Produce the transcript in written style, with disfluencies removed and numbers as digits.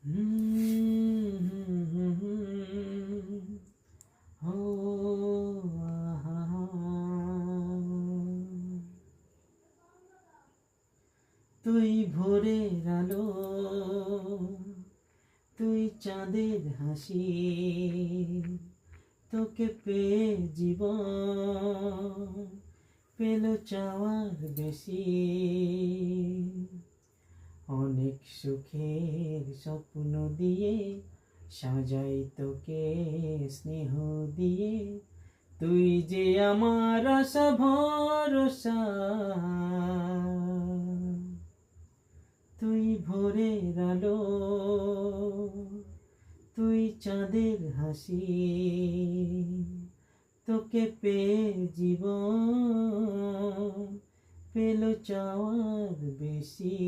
তুই ভোরের আলো, তুই চাঁদের হাসি, তোকে পেয়ে জীবন পেল চাওয়ার বেশি। অনেক সুখের স্বপ্ন দিয়ে সাজাই তোকে স্নেহ দিয়ে, তুই যে আমার আশা ভরসা। তুই ভোরের আলো, তুই চাঁদের হাসি, তোকে পেয়ে জীবন পেল চাওয়ার বেশি।